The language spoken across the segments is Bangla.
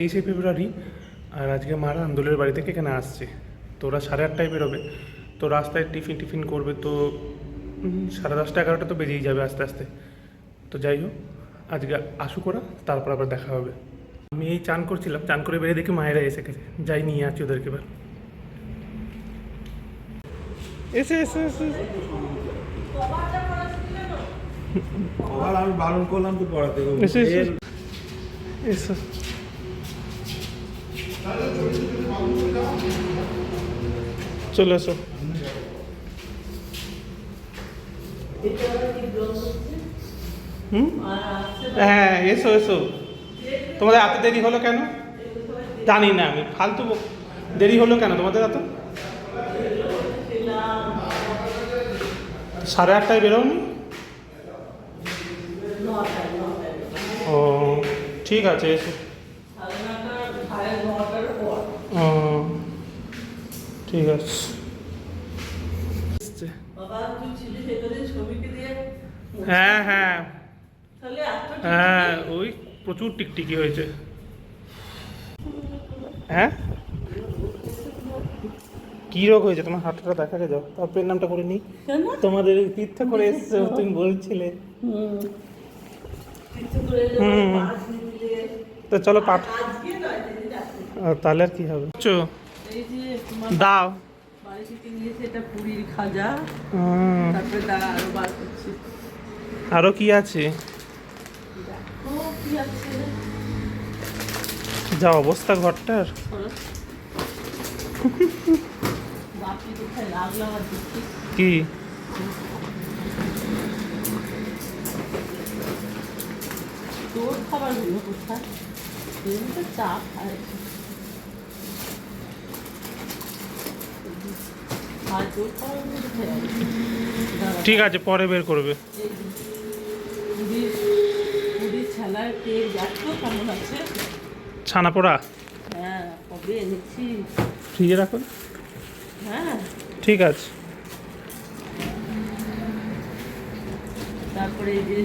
23 ফেব্রুয়ারি। আর আজকে মারা আন্দোলের বাড়ি থেকে এখানে আসছে। তো ওরা 8:30টায় বেরোবে। তো রাস্তায় টিফিন করবে, তো 10:30 11টা তো বেজেই যাবে আস্তে আস্তে। তো যাই হোক, আজকে আসুক ওরা, তারপর আবার দেখা হবে। আমি এই চান করছিলাম, চান করে বেরিয়ে দেখি মায়েরা এসে গেছে। যাই নিয়ে আছি ওদেরকে এবার। এসে এসে এসে আমি বারণ করলাম তো পড়াতে। এসে এসে এসো। চলে এসো। হ্যাঁ, এসো এসো। তোমাদের এত দেরি হলো কেন? জানি না আমি, ফালতু দেরি হলো কেন তোমাদের এত? 8:30টায় বেরোনি? ও ঠিক আছে, এসো। ও ঠিক আছে। হ্যাঁ হ্যাঁ হ্যাঁ, ওই প্রচুর টিকটিকি হয়েছে। হ্যাঁ, কি রোগ হয়েছে তোমার? হাতটা দেখাকে যাও, তারপর নামটা করে নিই। তোমাদের তীর্থ করে এসছো তুমি বলছিলে। তো চলো পাঠ। তাহলে আর কি হবে? দাও। আরো কি আছে? যা অবস্থা ঘরটার। কি তোর খাবার গুলো কোথায়? চা খায়। ঠিক আছে, পরে বের করবে। ছানা পোড়া? হ্যাঁ, কবে এনেছি। ফ্রিজে রাখুন। হ্যাঁ ঠিক আছে। তারপরে এই যে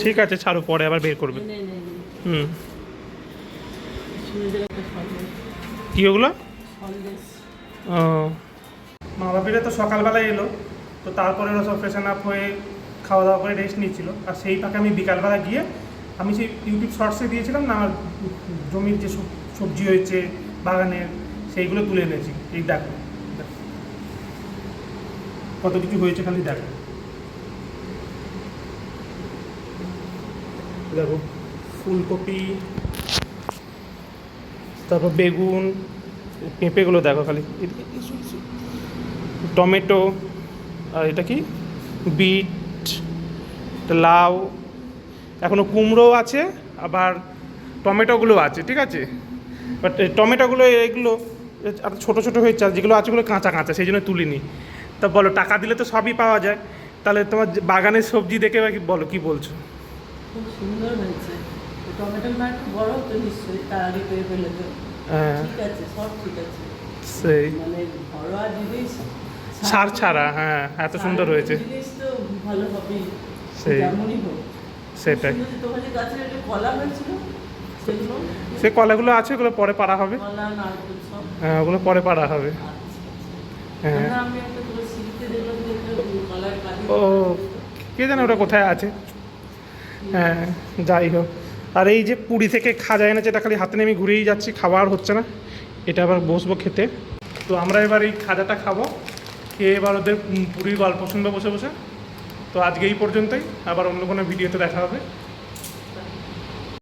ঠিক আছে, ছাড়ো, পরে আবার বের করবে। হুম, কি ওগুলো? ও, মা বাপিরা তো সকালবেলায় এলো, তো তারপরে ওরা সব ফ্রেশন আপ হয়ে খাওয়া দাওয়া করে রেস্ট নিচ্ছিল। আর সেই ফাঁকে আমি বিকালবেলা গিয়ে আমি সেই ইউটিউব শর্টসে দিয়েছিলাম না আমার জমির যে সবজি হয়েছে বাগানের, সেইগুলো তুলে এনেছি। এই দেখো কত কিছু হয়েছে, খালি দেখো। দেখো ফুলকপি, তারপর বেগুন, পেঁপেগুলো দেখো খালি, টমেটো, আর এটা কি বিট, লাউ, এখনও কুমড়োও আছে, আবার টমেটোগুলো আছে। ঠিক আছে, বাট টমেটোগুলো এগুলো আর ছোটো ছোটো হয়েছে, আর যেগুলো আছে ওগুলো কাঁচা কাঁচা, সেই জন্য তুলিনি। তা বলো, টাকা দিলে তো সবই পাওয়া যায়, তাহলে তোমার বাগানের সবজি দেখে বলো কি বলছো? খুব সুন্দর হয়েছে। টমেটো না একটু বড় তো নিশ্চয়ই তাড়াতাড়ি পেয়ে ফেলে তো। হ্যাঁ ঠিক আছে, সব ঠিক আছে। সেই মানে ঘরোয়া জিনিস, সার ছাড়া, হ্যাঁ, এত সুন্দর হয়েছে। জিনিস তো ভালো হবেই, সেই যেমনই হোক। সেটাই। তোমার যে গাছের একটা কলা হয়েছিল, সেগুলো সে কলাগুলো আছে, ওগুলো পরে পাড়া হবে। কলা নারকেল সব। হ্যাঁ, ওগুলো পরে পাড়া হবে। হ্যাঁ, আমি একটা তোমার সিঁড়িতে দেখলাম যে একটা কলার কাঁদি। ও কে জানে ওটা কোথায় আছে। হ্যাঁ, যাই হোক। আর এই যে পুরী থেকে খাজা এনেছে, এটা খালি হাতে নিয়ে আমি ঘুরেই যাচ্ছি, খাওয়া আর হচ্ছে না। এটা আবার বসবো খেতে। তো আমরা এবার এই খাজাটা খাবো, খেয়ে এবার ওদের পুরীর গল্প শুনবো বসে বসে। তো আজকে এই পর্যন্তই, আবার অন্য কোনো ভিডিওতে দেখা হবে।